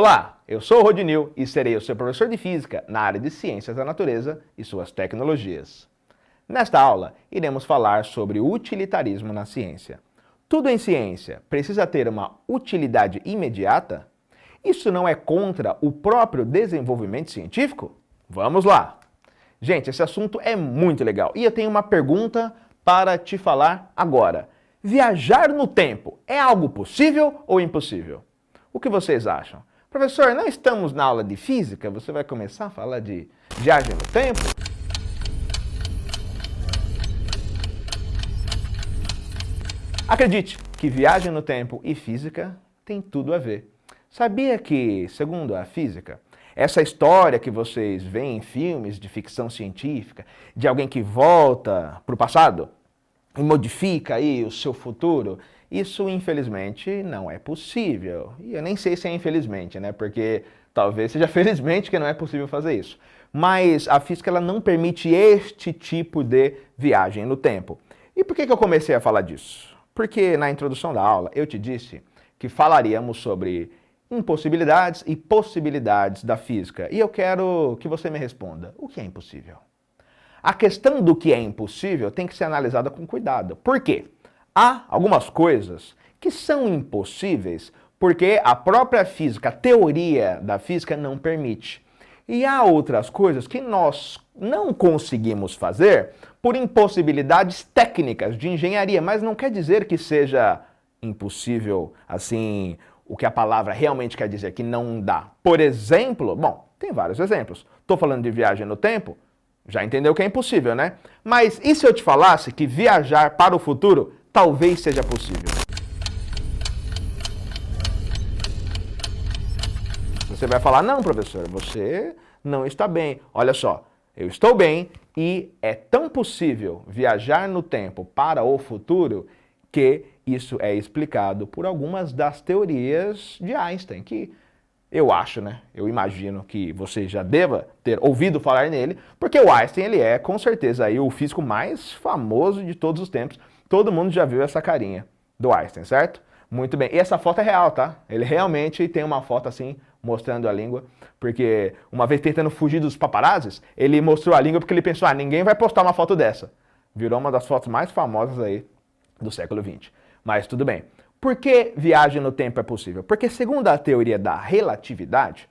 Olá, eu sou o Rodinil e serei o seu professor de Física na área de Ciências da Natureza e suas tecnologias. Nesta aula, iremos falar sobre o utilitarismo na ciência. Tudo em ciência precisa ter uma utilidade imediata? Isso não é contra o próprio desenvolvimento científico? Vamos lá! Gente, esse assunto é muito legal e eu tenho uma pergunta para te falar agora. Viajar no tempo é algo possível ou impossível? O que vocês acham? Professor, não estamos na aula de física? Você vai começar a falar de viagem no tempo? Acredite que viagem no tempo e física tem tudo a ver. Sabia que, segundo a física, essa história que vocês veem em filmes de ficção científica, de alguém que volta para o passado e modifica aí o seu futuro, isso infelizmente não é possível. E eu nem sei se é infelizmente, né? Porque talvez seja felizmente que não é possível fazer isso. Mas a física ela não permite este tipo de viagem no tempo. E por que eu comecei a falar disso? Porque na introdução da aula eu te disse que falaríamos sobre impossibilidades e possibilidades da física. E eu quero que você me responda: o que é impossível? A questão do que é impossível tem que ser analisada com cuidado. Por quê? Há algumas coisas que são impossíveis porque a própria física, a teoria da física não permite. E há outras coisas que nós não conseguimos fazer por impossibilidades técnicas de engenharia, mas não quer dizer que seja impossível, assim, o que a palavra realmente quer dizer, que não dá. Por exemplo, bom, tem vários exemplos. Estou falando de viagem no tempo, já entendeu que é impossível, né? Mas e se eu te falasse que viajar para o futuro talvez seja possível? Você vai falar: não, professor, você não está bem. Olha só, eu estou bem e é tão possível viajar no tempo para o futuro que isso é explicado por algumas das teorias de Einstein, que eu acho, né? Eu imagino que você já deva ter ouvido falar nele, porque o Einstein, ele é com certeza aí o físico mais famoso de todos os tempos. Todo mundo já viu essa carinha do Einstein, certo? Muito bem. E essa foto é real, tá? Ele realmente tem uma foto assim, mostrando a língua, porque uma vez tentando fugir dos paparazzis, ele mostrou a língua porque ele pensou: ninguém vai postar uma foto dessa. Virou uma das fotos mais famosas aí do século XX. Mas tudo bem. Por que viagem no tempo é possível? Porque segundo a teoria da relatividade,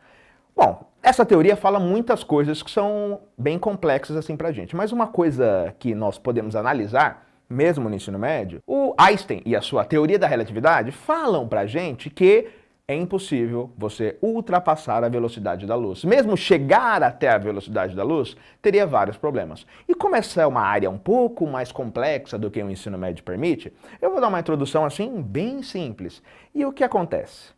bom, essa teoria fala muitas coisas que são bem complexas assim pra gente, mas uma coisa que nós podemos analisar, mesmo no ensino médio, o Einstein e a sua teoria da relatividade falam pra gente que é impossível você ultrapassar a velocidade da luz. Mesmo chegar até a velocidade da luz, teria vários problemas. E como essa é uma área um pouco mais complexa do que o ensino médio permite, eu vou dar uma introdução assim bem simples. E o que acontece?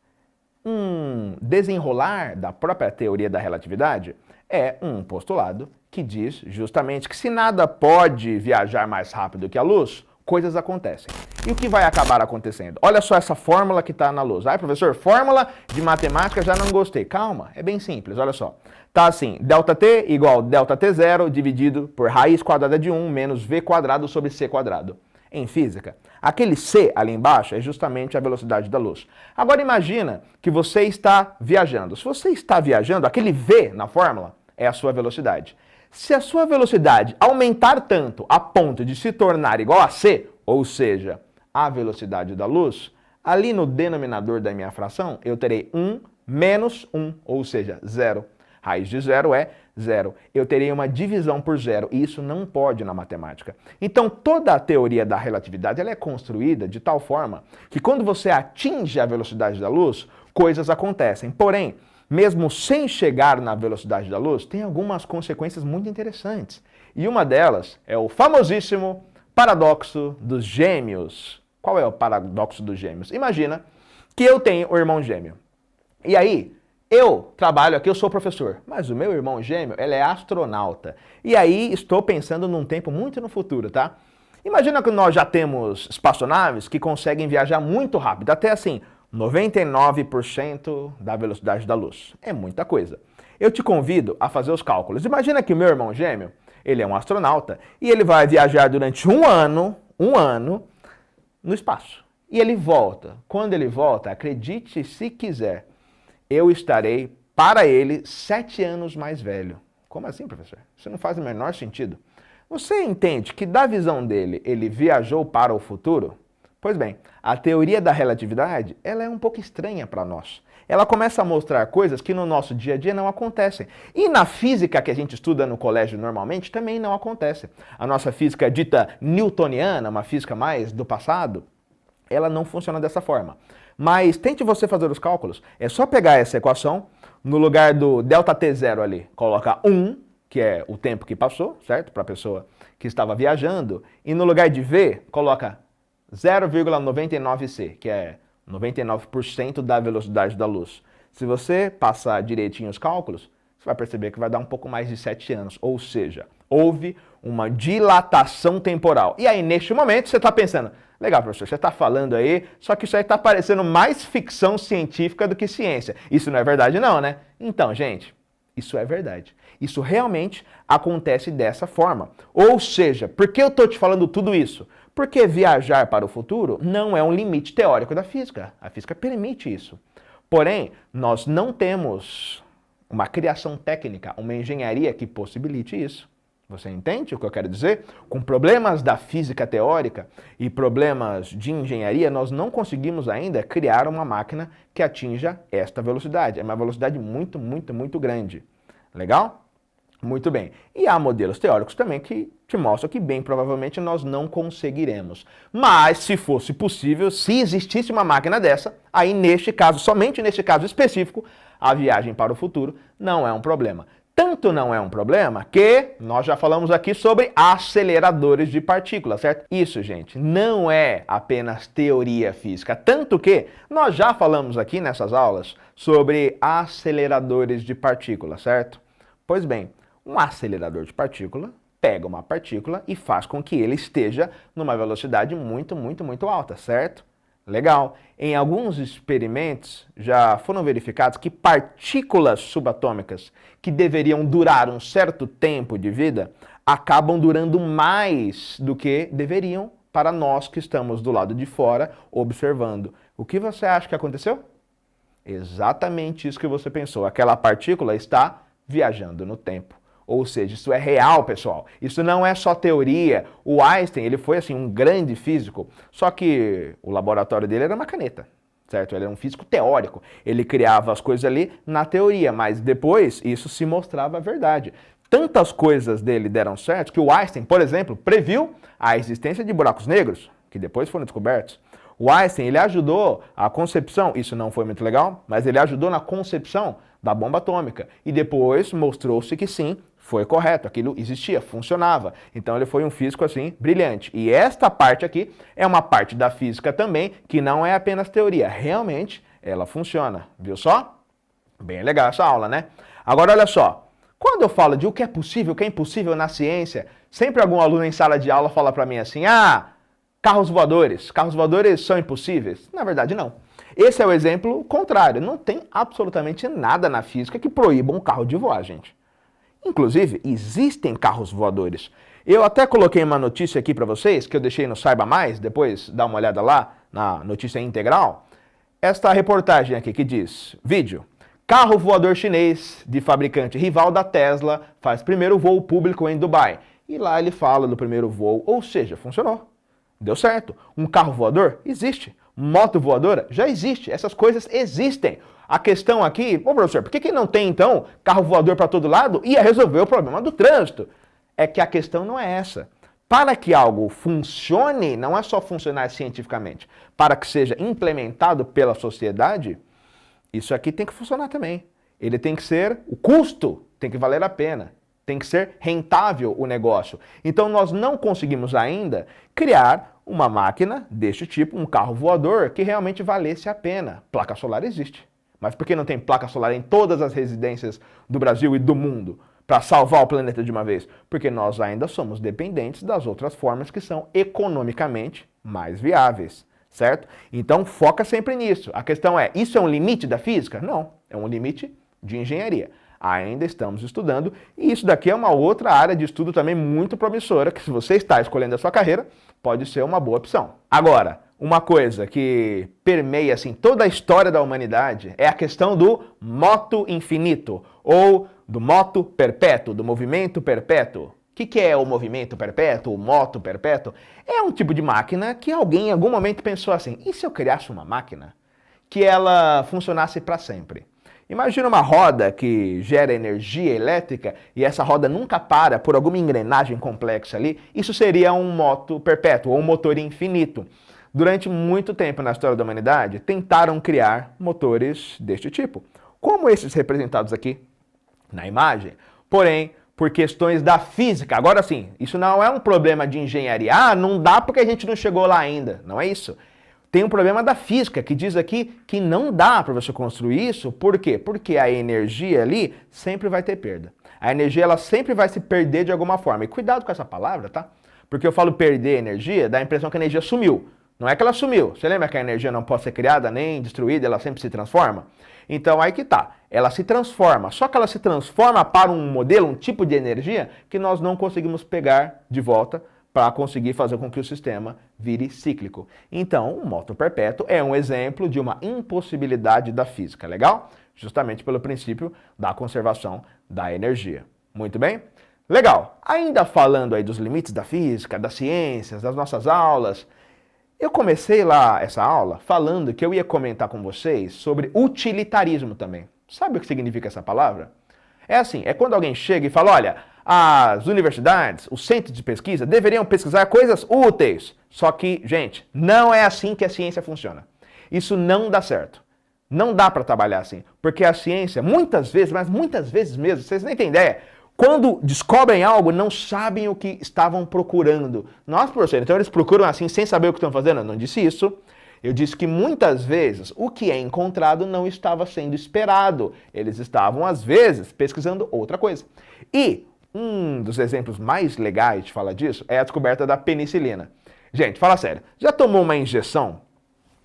Um desenrolar da própria teoria da relatividade é um postulado que diz justamente que se nada pode viajar mais rápido que a luz, coisas acontecem. E o que vai acabar acontecendo? Olha só essa fórmula que está na luz. Ai, professor, fórmula de matemática já não gostei. Calma, é bem simples, olha só. Tá assim, ΔT igual ΔT0 dividido por raiz quadrada de 1 menos V quadrado sobre C quadrado. Em física, aquele C ali embaixo é justamente a velocidade da luz. Agora imagina que você está viajando. Se você está viajando, aquele V na fórmula é a sua velocidade. Se a sua velocidade aumentar tanto a ponto de se tornar igual a C, ou seja, a velocidade da luz, ali no denominador da minha fração eu terei 1 menos 1, ou seja, 0. Raiz de 0 é 0. Eu terei uma divisão por 0 e isso não pode na matemática. Então toda a teoria da relatividade ela é construída de tal forma que quando você atinge a velocidade da luz, coisas acontecem. Porém, mesmo sem chegar na velocidade da luz, tem algumas consequências muito interessantes. E uma delas é o famosíssimo paradoxo dos gêmeos. Qual é o paradoxo dos gêmeos? Imagina que eu tenho um irmão gêmeo. E aí, eu trabalho aqui, eu sou professor, mas o meu irmão gêmeo, ele é astronauta. E aí, estou pensando num tempo muito no futuro, tá? Imagina que nós já temos espaçonaves que conseguem viajar muito rápido, até assim, 99% da velocidade da luz. É muita coisa. Eu te convido a fazer os cálculos. Imagina que o meu irmão gêmeo, ele é um astronauta e ele vai viajar durante um ano no espaço. E ele volta. Quando ele volta, acredite se quiser, eu estarei, para ele, 7 anos mais velho. Como assim, professor? Isso não faz o menor sentido. Você entende que, da visão dele, ele viajou para o futuro? Pois bem, a teoria da relatividade, ela é um pouco estranha para nós. Ela começa a mostrar coisas que no nosso dia a dia não acontecem. E na física que a gente estuda no colégio normalmente também não acontece. A nossa física dita newtoniana, uma física mais do passado, ela não funciona dessa forma. Mas tente você fazer os cálculos. É só pegar essa equação, no lugar do ΔT0 ali, coloca 1, que é o tempo que passou, certo? Para a pessoa que estava viajando. E no lugar de V, coloca 0,99c, que é 99% da velocidade da luz. Se você passar direitinho os cálculos, você vai perceber que vai dar um pouco mais de 7 anos. Ou seja, houve uma dilatação temporal. E aí, neste momento, você está pensando, legal, professor, você está falando aí, só que isso aí está parecendo mais ficção científica do que ciência. Isso não é verdade não, né? Então, gente, isso é verdade. Isso realmente acontece dessa forma. Ou seja, por que eu estou te falando tudo isso? Porque viajar para o futuro não é um limite teórico da física. A física permite isso. Porém, nós não temos uma criação técnica, uma engenharia que possibilite isso. Você entende o que eu quero dizer? Com problemas da física teórica e problemas de engenharia, nós não conseguimos ainda criar uma máquina que atinja esta velocidade. É uma velocidade muito, muito, muito grande. Legal? Muito bem. E há modelos teóricos também que te mostram que bem provavelmente nós não conseguiremos. Mas se fosse possível, se existisse uma máquina dessa, aí neste caso, somente neste caso específico, a viagem para o futuro não é um problema. Tanto não é um problema que nós já falamos aqui sobre aceleradores de partículas, certo? Isso, gente, não é apenas teoria física. Tanto que nós já falamos aqui nessas aulas sobre aceleradores de partículas, certo? Pois bem, um acelerador de partícula pega uma partícula e faz com que ele esteja numa velocidade muito, muito, muito alta, certo? Legal. Em alguns experimentos já foram verificados que partículas subatômicas que deveriam durar um certo tempo de vida acabam durando mais do que deveriam para nós que estamos do lado de fora observando. O que você acha que aconteceu? Exatamente isso que você pensou. Aquela partícula está viajando no tempo. Ou seja, isso é real, pessoal. Isso não é só teoria. O Einstein, ele foi assim um grande físico, só que o laboratório dele era uma caneta, certo? Ele era um físico teórico. Ele criava as coisas ali na teoria, mas depois isso se mostrava verdade. Tantas coisas dele deram certo que o Einstein, por exemplo, previu a existência de buracos negros, que depois foram descobertos. O Einstein, ele ajudou a concepção, isso não foi muito legal, mas ele ajudou na concepção da bomba atômica. E depois mostrou-se que sim, foi correto, aquilo existia, funcionava. Então ele foi um físico assim, brilhante. E esta parte aqui é uma parte da física também, que não é apenas teoria, realmente ela funciona. Viu só? Bem legal essa aula, né? Agora olha só, quando eu falo de o que é possível, o que é impossível na ciência, sempre algum aluno em sala de aula fala para mim assim, carros voadores são impossíveis? Na verdade, não. Esse é o exemplo contrário. Não tem absolutamente nada na física que proíba um carro de voar, gente. Inclusive, existem carros voadores. Eu até coloquei uma notícia aqui para vocês, que eu deixei no Saiba Mais, depois dá uma olhada lá na notícia integral. Esta reportagem aqui que diz, vídeo, carro voador chinês de fabricante rival da Tesla faz primeiro voo público em Dubai. E lá ele fala do primeiro voo, ou seja, funcionou. Deu certo. Um carro voador? Existe. Moto voadora? Já existe. Essas coisas existem. A questão aqui, professor, por que não tem então carro voador para todo lado? Ia resolver o problema do trânsito. É que a questão não é essa. Para que algo funcione, não é só funcionar cientificamente. Para que seja implementado pela sociedade, isso aqui tem que funcionar também. Ele tem que ser, o custo tem que valer a pena. Tem que ser rentável o negócio. Então nós não conseguimos ainda criar uma máquina deste tipo, um carro voador, que realmente valesse a pena. Placa solar existe. Mas por que não tem placa solar em todas as residências do Brasil e do mundo para salvar o planeta de uma vez? Porque nós ainda somos dependentes das outras formas que são economicamente mais viáveis, certo? Então foca sempre nisso. A questão é, isso é um limite da física? Não, é um limite de engenharia. Ainda estamos estudando, e isso daqui é uma outra área de estudo também muito promissora, que se você está escolhendo a sua carreira, pode ser uma boa opção. Agora, uma coisa que permeia assim, toda a história da humanidade é a questão do moto infinito, ou do moto perpétuo, do movimento perpétuo. O que é o movimento perpétuo, o moto perpétuo? É um tipo de máquina que alguém em algum momento pensou assim, e se eu criasse uma máquina que ela funcionasse para sempre? Imagina uma roda que gera energia elétrica e essa roda nunca para por alguma engrenagem complexa ali. Isso seria um moto perpétuo ou um motor infinito. Durante muito tempo na história da humanidade, tentaram criar motores deste tipo, como esses representados aqui na imagem. Porém, por questões da física, agora sim, isso não é um problema de engenharia. Ah, não dá porque a gente não chegou lá ainda. Não é isso. Tem um problema da física, que diz aqui que não dá para você construir isso. Por quê? Porque a energia ali sempre vai ter perda. A energia ela sempre vai se perder de alguma forma. E cuidado com essa palavra, tá? Porque eu falo perder energia, dá a impressão que a energia sumiu. Não é que ela sumiu. Você lembra que a energia não pode ser criada nem destruída, ela sempre se transforma? Então aí que tá. Ela se transforma. Só que ela se transforma para um modelo, um tipo de energia que nós não conseguimos pegar de volta para conseguir fazer com que o sistema vire cíclico. Então, o moto perpétuo é um exemplo de uma impossibilidade da física, legal? Justamente pelo princípio da conservação da energia. Muito bem? Legal. Ainda falando aí dos limites da física, das ciências, das nossas aulas, eu comecei lá essa aula falando que eu ia comentar com vocês sobre utilitarismo também. Sabe o que significa essa palavra? É assim, é quando alguém chega e fala, olha, as universidades, os centros de pesquisa deveriam pesquisar coisas úteis. Só que, gente, não é assim que a ciência funciona. Isso não dá certo. Não dá para trabalhar assim. Porque a ciência, muitas vezes, mas muitas vezes mesmo, vocês nem têm ideia, quando descobrem algo, não sabem o que estavam procurando. Nossa, professor, então eles procuram assim sem saber o que estão fazendo? Eu não disse isso. Eu disse que muitas vezes o que é encontrado não estava sendo esperado. Eles estavam, às vezes, pesquisando outra coisa. E um dos exemplos mais legais de falar disso é a descoberta da penicilina. Gente, fala sério, já tomou uma injeção?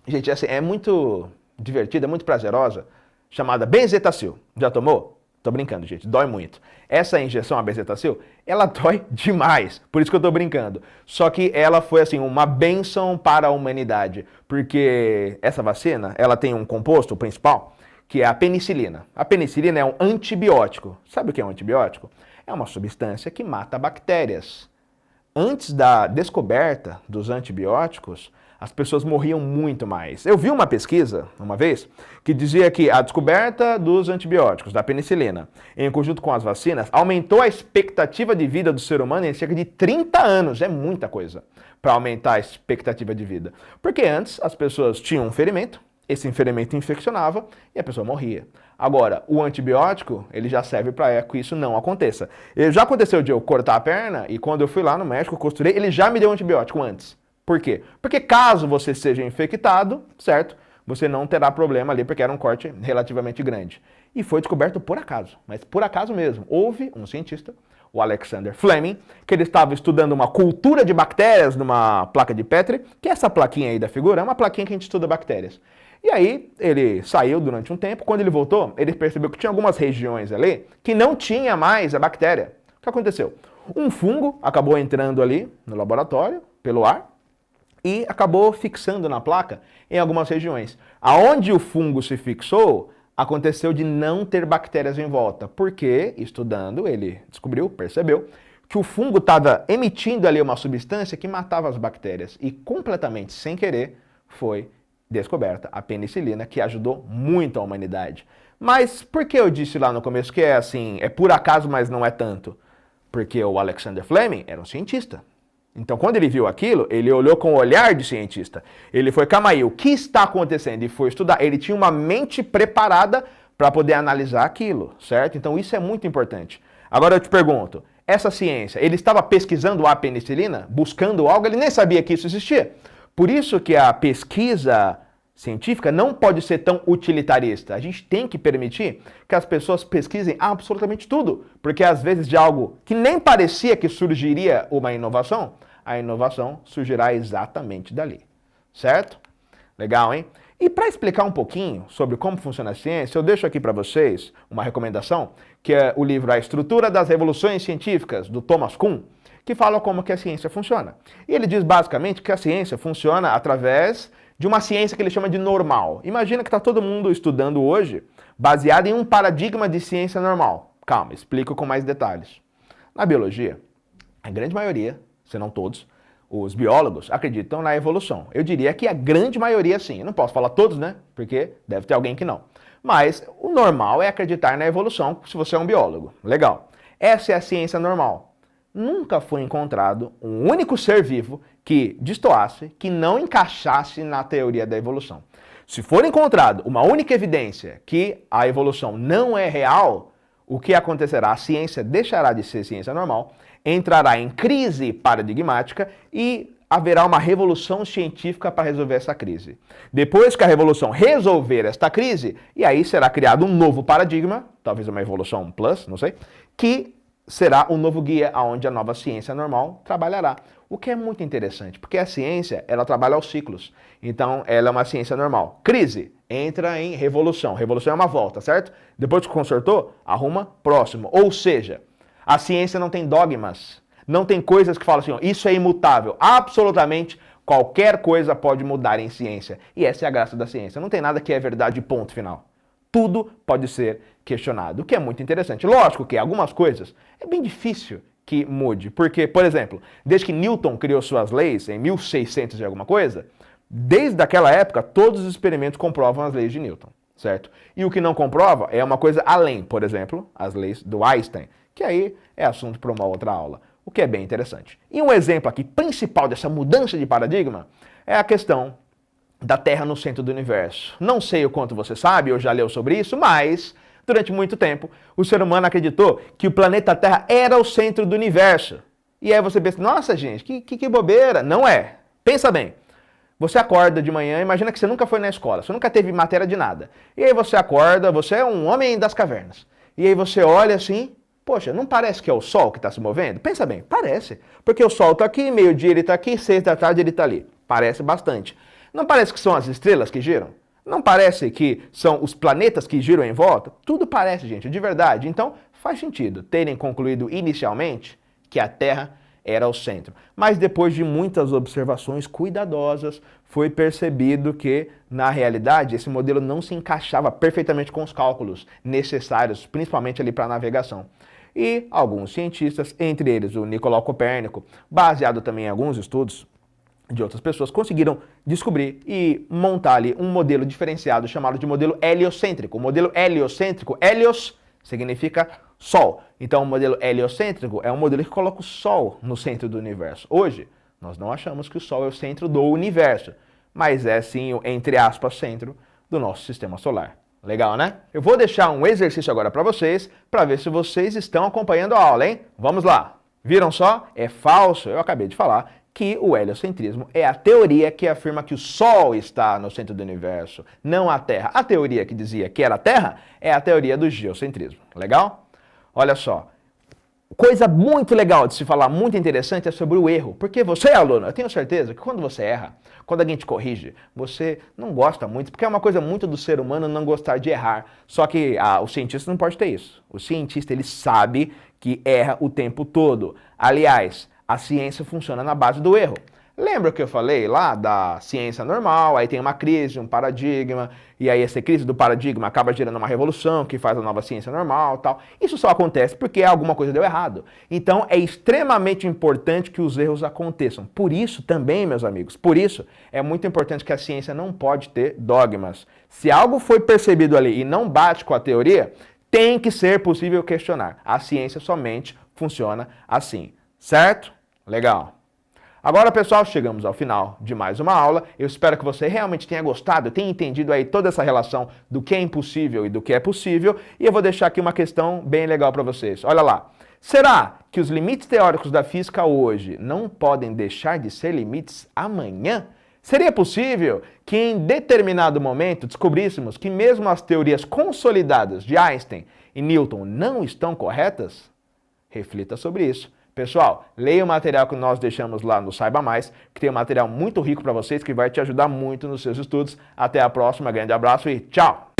Gente, assim, é muito divertida, é muito prazerosa, chamada Benzetacil. Já tomou? Tô brincando, gente, dói muito. Essa injeção, a Benzetacil, ela dói demais, por isso que eu tô brincando. Só que ela foi, assim, uma bênção para a humanidade, porque essa vacina, ela tem um composto principal, que é a penicilina. A penicilina é um antibiótico. Sabe o que é um antibiótico? É uma substância que mata bactérias. Antes da descoberta dos antibióticos, as pessoas morriam muito mais. Eu vi uma pesquisa, uma vez, que dizia que a descoberta dos antibióticos, da penicilina, em conjunto com as vacinas, aumentou a expectativa de vida do ser humano em cerca de 30 anos. É muita coisa para aumentar a expectativa de vida. Porque antes as pessoas tinham um ferimento, esse ferimento infeccionava e a pessoa morria. Agora, o antibiótico, ele já serve para que isso não aconteça. Já aconteceu de eu cortar a perna e quando eu fui lá no médico, costurei, ele já me deu antibiótico antes. Por quê? Porque caso você seja infectado, certo? Você não terá problema ali, porque era um corte relativamente grande. E foi descoberto por acaso, mas por acaso mesmo. Houve um cientista, o Alexander Fleming, que ele estava estudando uma cultura de bactérias numa placa de Petri, que é essa plaquinha aí da figura, é uma plaquinha que a gente estuda bactérias. E aí, ele saiu durante um tempo, quando ele voltou, ele percebeu que tinha algumas regiões ali que não tinha mais a bactéria. O que aconteceu? Um fungo acabou entrando ali no laboratório, pelo ar, e acabou fixando na placa em algumas regiões. Aonde o fungo se fixou, aconteceu de não ter bactérias em volta, porque, estudando, ele descobriu, percebeu, que o fungo estava emitindo ali uma substância que matava as bactérias e completamente sem querer foi descoberta a penicilina, que ajudou muito a humanidade. Mas por que eu disse lá no começo que é assim, é por acaso, mas não é tanto? Porque o Alexander Fleming era um cientista. Então, quando ele viu aquilo, ele olhou com o olhar de cientista. Ele foi, calma aí, o que está acontecendo? E foi estudar. Ele tinha uma mente preparada para poder analisar aquilo, certo? Então, isso é muito importante. Agora eu te pergunto, essa ciência, ele estava pesquisando a penicilina, buscando algo, ele nem sabia que isso existia. Por isso que a pesquisa científica não pode ser tão utilitarista. A gente tem que permitir que as pessoas pesquisem absolutamente tudo, porque às vezes de algo que nem parecia que surgiria uma inovação, a inovação surgirá exatamente dali. Certo? Legal, hein? E para explicar um pouquinho sobre como funciona a ciência, eu deixo aqui para vocês uma recomendação, que é o livro A Estrutura das Revoluções Científicas, do Thomas Kuhn, que fala como que a ciência funciona. E ele diz basicamente que a ciência funciona através de uma ciência que ele chama de normal. Imagina que está todo mundo estudando hoje baseado em um paradigma de ciência normal. Calma, explico com mais detalhes. Na biologia, a grande maioria, se não todos, os biólogos acreditam na evolução. Eu diria que a grande maioria sim. Eu não posso falar todos, né? Porque deve ter alguém que não. Mas o normal é acreditar na evolução se você é um biólogo. Legal. Essa é a ciência normal. Nunca foi encontrado um único ser vivo que destoasse, que não encaixasse na teoria da evolução. Se for encontrado uma única evidência que a evolução não é real, o que acontecerá? A ciência deixará de ser ciência normal, entrará em crise paradigmática e haverá uma revolução científica para resolver essa crise. Depois que a revolução resolver esta crise, e aí será criado um novo paradigma, talvez uma evolução plus, não sei, que será o novo guia aonde a nova ciência normal trabalhará. O que é muito interessante, porque a ciência, ela trabalha aos ciclos. Então, ela é uma ciência normal. Crise, entra em revolução. Revolução é uma volta, certo? Depois que consertou, arruma próximo. Ou seja, a ciência não tem dogmas. Não tem coisas que falam assim, ó, isso é imutável. Absolutamente qualquer coisa pode mudar em ciência. E essa é a graça da ciência. Não tem nada que é verdade, ponto final. Tudo pode ser questionado, o que é muito interessante. Lógico que algumas coisas é bem difícil que mude, porque, por exemplo, desde que Newton criou suas leis, em 1600 e alguma coisa, desde aquela época, todos os experimentos comprovam as leis de Newton, certo? E o que não comprova é uma coisa além, por exemplo, as leis do Einstein, que aí é assunto para uma outra aula, o que é bem interessante. E um exemplo aqui principal dessa mudança de paradigma é a questão da Terra no centro do universo. Não sei o quanto você sabe, ou já leu sobre isso, mas durante muito tempo o ser humano acreditou que o planeta Terra era o centro do universo. E aí você pensa, nossa gente, que bobeira. Não é. Pensa bem. Você acorda de manhã, imagina que você nunca foi na escola, você nunca teve matéria de nada. E aí você acorda, você é um homem das cavernas. E aí você olha assim, poxa, não parece que é o Sol que está se movendo? Pensa bem, parece. Porque o Sol está aqui, meio-dia ele está aqui, 6 da tarde ele está ali. Parece bastante. Não parece que são as estrelas que giram? Não parece que são os planetas que giram em volta? Tudo parece, gente, de verdade. Então, faz sentido terem concluído inicialmente que a Terra era o centro. Mas depois de muitas observações cuidadosas, foi percebido que, na realidade, esse modelo não se encaixava perfeitamente com os cálculos necessários, principalmente ali para a navegação. E alguns cientistas, entre eles o Nicolau Copérnico, baseado também em alguns estudos de outras pessoas, conseguiram descobrir e montar ali um modelo diferenciado chamado de modelo heliocêntrico. O modelo heliocêntrico, helios significa Sol. Então o modelo heliocêntrico é um modelo que coloca o Sol no centro do universo. Hoje, nós não achamos que o Sol é o centro do universo, mas é sim o, entre aspas, centro do nosso sistema solar. Legal, né? Eu vou deixar um exercício agora para vocês, para ver se vocês estão acompanhando a aula, hein? Vamos lá! Viram só? É falso, eu acabei de falar que o heliocentrismo é a teoria que afirma que o Sol está no centro do universo, não a Terra. A teoria que dizia que era a Terra é a teoria do geocentrismo. Legal? Olha só, coisa muito legal de se falar, muito interessante, é sobre o erro. Porque você, aluno, eu tenho certeza que quando você erra, quando alguém te corrige, você não gosta muito, porque é uma coisa muito do ser humano não gostar de errar. Só que o cientista não pode ter isso. O cientista, ele sabe que erra o tempo todo. Aliás, a ciência funciona na base do erro. Lembra que eu falei lá da ciência normal, aí tem uma crise, um paradigma, e aí essa crise do paradigma acaba gerando uma revolução que faz a nova ciência normal e tal. Isso só acontece porque alguma coisa deu errado. Então é extremamente importante que os erros aconteçam. Por isso também, meus amigos, por isso é muito importante que a ciência não pode ter dogmas. Se algo foi percebido ali e não bate com a teoria, tem que ser possível questionar. A ciência somente funciona assim, certo? Legal. Agora, pessoal, chegamos ao final de mais uma aula. Eu espero que você realmente tenha gostado, tenha entendido aí toda essa relação do que é impossível e do que é possível. E eu vou deixar aqui uma questão bem legal para vocês. Olha lá. Será que os limites teóricos da física hoje não podem deixar de ser limites amanhã? Seria possível que em determinado momento descobríssemos que mesmo as teorias consolidadas de Einstein e Newton não estão corretas? Reflita sobre isso. Pessoal, leia o material que nós deixamos lá no Saiba Mais, que tem um material muito rico para vocês, que vai te ajudar muito nos seus estudos. Até a próxima, grande abraço e tchau!